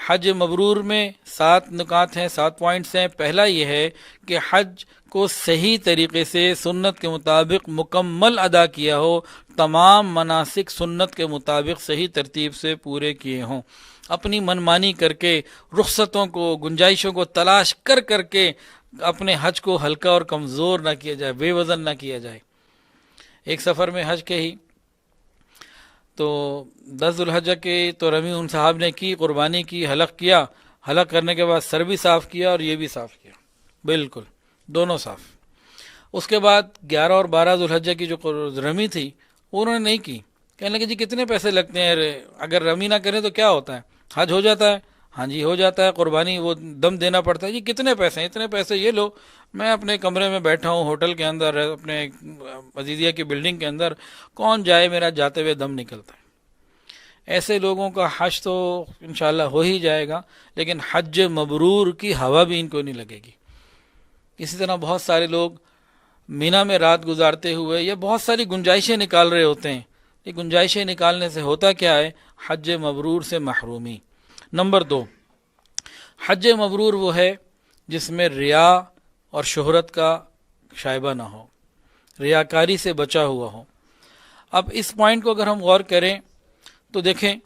حج مبرور میں 7 نکات ہیں، 7 پوائنٹس ہیں۔ پہلا یہ ہے کہ حج کو صحیح طریقے سے سنت کے مطابق مکمل ادا کیا ہو، تمام مناسک سنت کے مطابق صحیح ترتیب سے پورے کیے ہوں۔ اپنی منمانی کر کے، رخصتوں کو، گنجائشوں کو تلاش کر کر کے اپنے حج کو ہلکا اور کمزور نہ کیا جائے، بے وزن نہ کیا جائے۔ ایک سفر میں حج کے ہی تو 10 ذوالحجہ کے تو رمی ان صاحب نے کی، قربانی کی، حلق کیا، حلق کرنے کے بعد سر بھی صاف کیا اور یہ بھی صاف کیا، بالکل دونوں صاف۔ اس کے بعد 11 اور 12 ذوالحجہ کی جو رمی تھی وہ انہوں نے نہیں کی۔ کہنے لگے جی کتنے پیسے لگتے ہیں، اگر رمی نہ کریں تو کیا ہوتا ہے، حج ہو جاتا ہے؟ ہاں جی ہو جاتا ہے، قربانی وہ دم دینا پڑتا ہے۔ جی کتنے پیسے ہیں؟ اتنے پیسے یہ لو، میں اپنے کمرے میں بیٹھا ہوں ہوٹل کے اندر، اپنے عزیزیہ کی بلڈنگ کے اندر، کون جائے، میرا جاتے ہوئے دم نکلتا ہے۔ ایسے لوگوں کا حج تو انشاءاللہ ہو ہی جائے گا، لیکن حج مبرور کی ہوا بھی ان کو نہیں لگے گی۔ اسی طرح بہت سارے لوگ مینا میں رات گزارتے ہوئے یا بہت ساری گنجائشیں نکال رہے ہوتے ہیں۔ یہ گنجائشیں نکالنے سے ہوتا کیا ہے؟ حج مبرور سے محرومی۔ نمبر 2، حج مبرور وہ ہے جس میں ریا اور شہرت کا شائبہ نہ ہو، ریاکاری سے بچا ہوا ہو۔ اب اس پوائنٹ کو اگر ہم غور کریں تو دیکھیں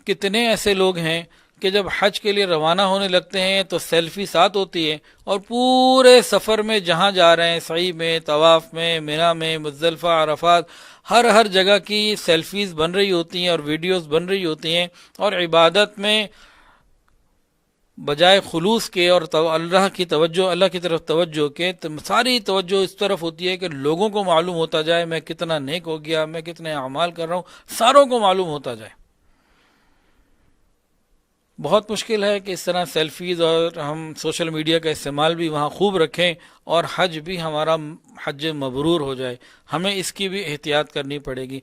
کتنے ایسے لوگ ہیں کہ جب حج کے لیے روانہ ہونے لگتے ہیں تو سیلفی ساتھ ہوتی ہے، اور پورے سفر میں جہاں جا رہے ہیں، سعی میں، طواف میں، مینا میں، مزدلفہ، عرفات، ہر جگہ کی سیلفیز بن رہی ہوتی ہیں اور ویڈیوز بن رہی ہوتی ہیں، اور عبادت میں بجائے خلوص کے اور اللہ کی طرف توجہ کے ساری توجہ اس طرف ہوتی ہے کہ لوگوں کو معلوم ہوتا جائے میں کتنا نیک ہو گیا، میں کتنے اعمال کر رہا ہوں، ساروں کو معلوم ہوتا جائے۔ بہت مشکل ہے کہ اس طرح سیلفیز اور ہم سوشل میڈیا کا استعمال بھی وہاں خوب رکھیں اور حج بھی ہمارا حج مبرور ہو جائے۔ ہمیں اس کی بھی احتیاط کرنی پڑے گی۔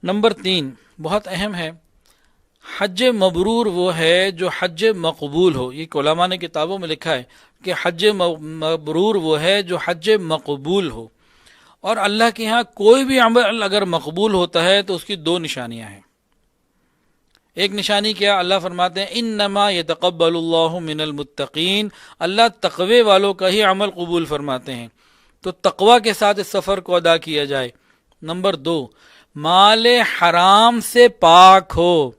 نمبر 3 بہت اہم ہے، حج مبرور وہ ہے جو حج مقبول ہو۔ یہ علماء نے کتابوں میں لکھا ہے کہ حج مبرور وہ ہے جو حج مقبول ہو، اور اللہ کے ہاں کوئی بھی عمل اگر مقبول ہوتا ہے تو اس کی 2 نشانیاں ہیں۔ ایک نشانی کیا؟ اللہ فرماتے ہیں انما یتقبل اللہ من المتقین، اللہ تقوی والوں کا ہی عمل قبول فرماتے ہیں، تو تقوی کے ساتھ اس سفر کو ادا کیا جائے۔ نمبر 2، مال حرام سے پاک ہو،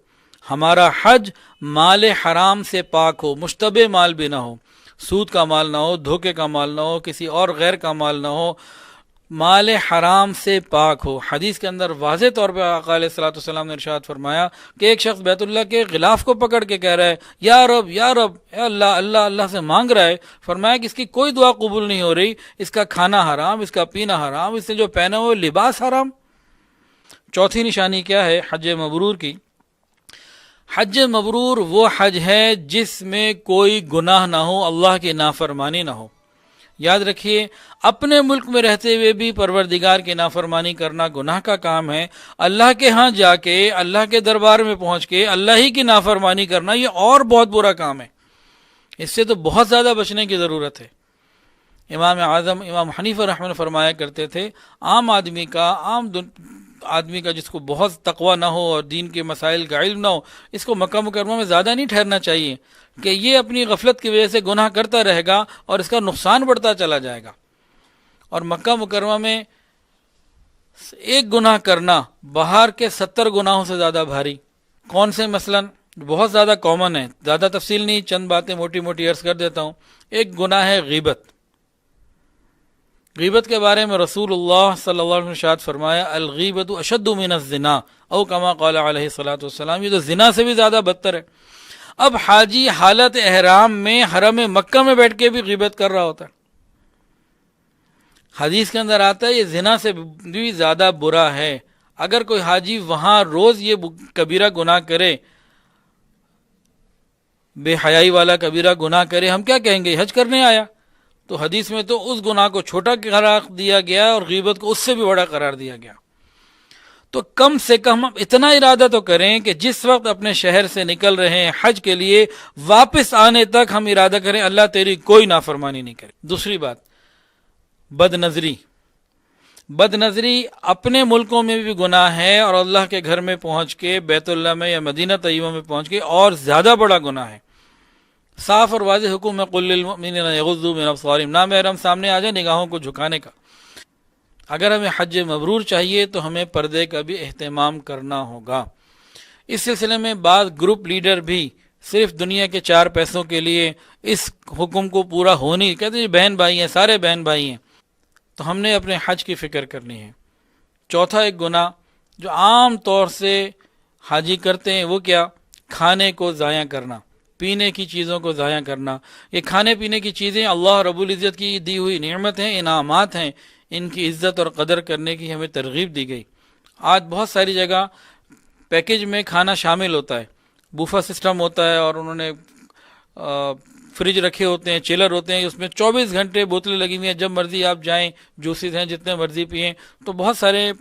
ہمارا حج مال حرام سے پاک ہو، مشتبہ مال بھی نہ ہو، سود کا مال نہ ہو، دھوکے کا مال نہ ہو، کسی اور غیر کا مال نہ ہو، مال حرام سے پاک ہو۔ حدیث کے اندر واضح طور پہ آقا علیہ الصلوۃ والسلام نے ارشاد فرمایا کہ ایک شخص بیت اللہ کے غلاف کو پکڑ کے کہہ رہا ہے یا رب یا رب، اے اللہ اللہ اللہ سے مانگ رہا ہے، فرمایا کہ اس کی کوئی دعا قبول نہیں ہو رہی، اس کا کھانا حرام، اس کا پینا حرام، اس نے جو پہنا ہو لباس حرام۔ چوتھی نشانی کیا ہے حج مبرور کی؟ حج مبرور وہ حج ہے جس میں کوئی گناہ نہ ہو، اللہ کی نافرمانی نہ ہو۔ یاد رکھیے اپنے ملک میں رہتے ہوئے بھی پروردگار کی نافرمانی کرنا گناہ کا کام ہے، اللہ کے ہاں جا کے، اللہ کے دربار میں پہنچ کے اللہ ہی کی نافرمانی کرنا یہ اور بہت برا کام ہے۔ اس سے تو بہت زیادہ بچنے کی ضرورت ہے۔ امام اعظم امام حنیفہ رحمہ اللہ فرمایا کرتے تھے عام آدمی کا جس کو بہت تقوی نہ ہو اور دین کے مسائل کا علم نہ ہو، اس کو مکہ مکرمہ میں زیادہ نہیں ٹھہرنا چاہیے کہ یہ اپنی غفلت کی وجہ سے گناہ کرتا رہے گا اور اس کا نقصان بڑھتا چلا جائے گا۔ اور مکہ مکرمہ میں ایک گناہ کرنا باہر کے 70 گناہوں سے زیادہ بھاری۔ کون سے؟ مثلاً بہت زیادہ کامن ہے، زیادہ تفصیل نہیں، چند باتیں موٹی موٹی عرض کر دیتا ہوں۔ ایک گناہ ہے غیبت۔ غیبت کے بارے میں رسول اللہ صلی اللہ علیہ وسلم نے ارشاد فرمایا الغیبت اشد من الزنا او کما قال علیہ الصلوۃ والسلام، یہ تو زنا سے بھی زیادہ بدتر ہے۔ اب حاجی حالت احرام میں حرم مکہ میں بیٹھ کے بھی غیبت کر رہا ہوتا ہے۔ حدیث کے اندر آتا ہے یہ زنا سے بھی زیادہ برا ہے۔ اگر کوئی حاجی وہاں روز یہ کبیرہ گناہ کرے، بے حیائی والا کبیرہ گناہ کرے، ہم کیا کہیں گے؟ حج کرنے آیا؟ تو حدیث میں تو اس گناہ کو چھوٹا قرار دیا گیا اور غیبت کو اس سے بھی بڑا قرار دیا گیا۔ تو کم سے کم ہم اتنا ارادہ تو کریں کہ جس وقت اپنے شہر سے نکل رہے ہیں حج کے لیے، واپس آنے تک ہم ارادہ کریں اللہ تیری کوئی نافرمانی نہیں کرے۔ دوسری بات، بد نظری۔ بد نظری اپنے ملکوں میں بھی گناہ ہے اور اللہ کے گھر میں پہنچ کے بیت اللہ میں یا مدینہ طیبہ میں پہنچ کے اور زیادہ بڑا گناہ ہے۔ صاف اور واضح حکم ہے قل للمؤمنین یغضوا من ابصارہم، نامحرم سامنے آ جائے نگاہوں کو جھکانے کا۔ اگر ہمیں حج مبرور چاہیے تو ہمیں پردے کا بھی اہتمام کرنا ہوگا۔ اس سلسلے میں بعض گروپ لیڈر بھی صرف دنیا کے 4 پیسوں کے لیے اس حکم کو پورا ہونے کہتے ہیں بہن بھائی ہیں، سارے بہن بھائی ہیں، تو ہم نے اپنے حج کی فکر کرنی ہے۔ چوتھا ایک گناہ جو عام طور سے حاجی کرتے ہیں وہ کیا؟ کھانے کو ضائع کرنا، پینے کی چیزوں کو ضائع کرنا۔ یہ کھانے پینے کی چیزیں اللہ رب العزت کی دی ہوئی نعمت ہیں، انعامات ہیں، ان کی عزت اور قدر کرنے کی ہمیں ترغیب دی گئی۔ آج بہت ساری جگہ پیکج میں کھانا شامل ہوتا ہے، بوفا سسٹم ہوتا ہے، اور انہوں نے فریج رکھے ہوتے ہیں، چیلر ہوتے ہیں، اس میں 24 گھنٹے بوتلیں لگی ہوئی ہیں، جب مرضی آپ جائیں، جوسز ہیں جتنے مرضی پئیں۔ تو بہت سارے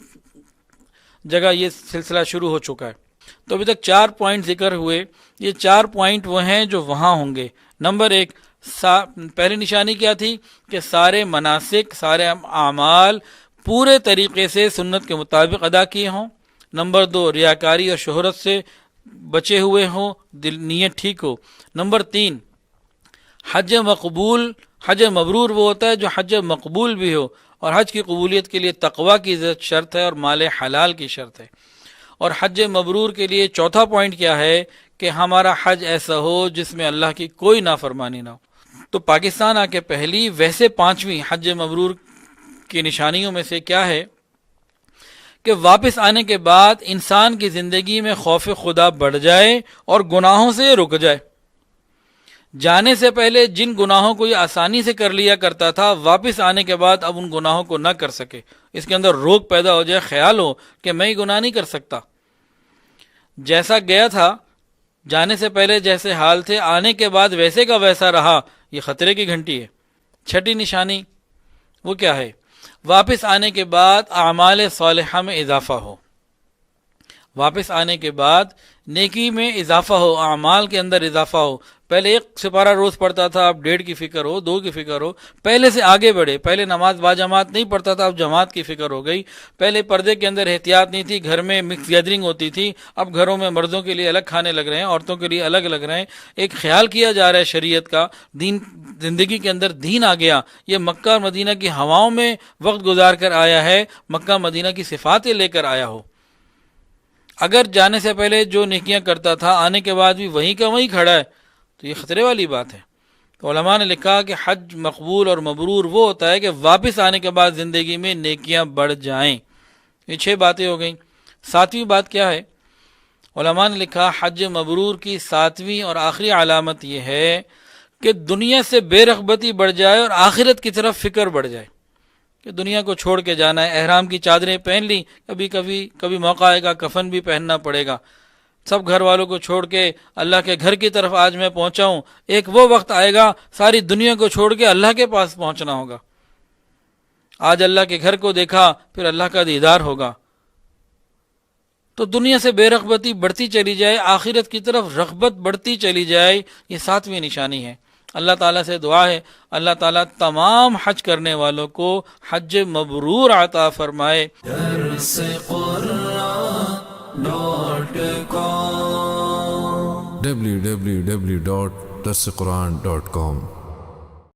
جگہ یہ سلسلہ شروع ہو چکا ہے۔ تو ابھی تک 4 پوائنٹ ذکر ہوئے، یہ 4 پوائنٹ وہ ہیں جو وہاں ہوں گے۔ نمبر 1، پہلی نشانی کیا تھی کہ سارے مناسک، سارے اعمال پورے طریقے سے سنت کے مطابق ادا کیے ہوں۔ نمبر 2، ریاکاری اور شہرت سے بچے ہوئے ہوں، نیت ٹھیک ہو۔ نمبر 3، حج مبرور وہ ہوتا ہے جو حج مقبول بھی ہو، اور حج کی قبولیت کے لیے تقوی کی شرط ہے اور مال حلال کی شرط ہے۔ اور حج مبرور کے لیے چوتھا پوائنٹ کیا ہے کہ ہمارا حج ایسا ہو جس میں اللہ کی کوئی نافرمانی نہ ہو۔ تو پاکستان آ کے پہلی ویسے 5ویں حج مبرور کی نشانیوں میں سے کیا ہے کہ واپس آنے کے بعد انسان کی زندگی میں خوف خدا بڑھ جائے اور گناہوں سے رک جائے۔ جانے سے پہلے جن گناہوں کو یہ آسانی سے کر لیا کرتا تھا، واپس آنے کے بعد اب ان گناہوں کو نہ کر سکے، اس کے اندر روک پیدا ہو جائے، خیال ہو کہ میں یہ گناہ نہیں کر سکتا۔ جیسا گیا تھا جانے سے پہلے جیسے حال تھے، آنے کے بعد ویسے کا ویسا رہا، یہ خطرے کی گھنٹی ہے۔ چھٹی نشانی وہ کیا ہے؟ واپس آنے کے بعد اعمال صالحہ میں اضافہ ہو، واپس آنے کے بعد نیکی میں اضافہ ہو، اعمال کے اندر اضافہ ہو۔ پہلے 1 سپارہ روز پڑھتا تھا، اب 1.5 کی فکر ہو، 2 کی فکر ہو، پہلے سے آگے بڑھے۔ پہلے نماز باجماعت نہیں پڑھتا تھا، اب جماعت کی فکر ہو گئی۔ پہلے پردے کے اندر احتیاط نہیں تھی، گھر میں مکس گیدرنگ ہوتی تھی، اب گھروں میں مردوں کے لیے الگ کھانے لگ رہے ہیں، عورتوں کے لیے الگ لگ رہے ہیں۔ ایک خیال کیا جا رہا ہے شریعت کا، دین زندگی کے اندر دین آ گیا۔ یہ مکہ اور مدینہ کی ہواؤں میں وقت گزار کر آیا ہے، مکہ مدینہ کی صفاتیں لے کر آیا ہو۔ اگر جانے سے پہلے جو نیکیاں کرتا تھا آنے کے بعد بھی وہیں کا وہیں کھڑا ہے تو یہ خطرے والی بات ہے۔ تو علماء نے لکھا کہ حج مقبول اور مبرور وہ ہوتا ہے کہ واپس آنے کے بعد زندگی میں نیکیاں بڑھ جائیں۔ یہ 6 باتیں ہو گئیں۔ 7ویں بات کیا ہے؟ علماء نے لکھا حج مبرور کی 7ویں اور آخری علامت یہ ہے کہ دنیا سے بے رغبتی بڑھ جائے اور آخرت کی طرف فکر بڑھ جائے کہ دنیا کو چھوڑ کے جانا ہے۔ احرام کی چادریں پہن لی، کبھی موقع آئے گا کفن بھی پہننا پڑے گا۔ سب گھر والوں کو چھوڑ کے اللہ کے گھر کی طرف آج میں پہنچا ہوں، ایک وہ وقت آئے گا ساری دنیا کو چھوڑ کے اللہ کے پاس پہنچنا ہوگا۔ آج اللہ کے گھر کو دیکھا، پھر اللہ کا دیدار ہوگا۔ تو دنیا سے بے رغبتی بڑھتی چلی جائے، آخرت کی طرف رغبت بڑھتی چلی جائے، یہ 7ویں نشانی ہے۔ اللہ تعالیٰ سے دعا ہے اللہ تعالیٰ تمام حج کرنے والوں کو حج مبرور عطا فرمائے۔ www.darsequran.com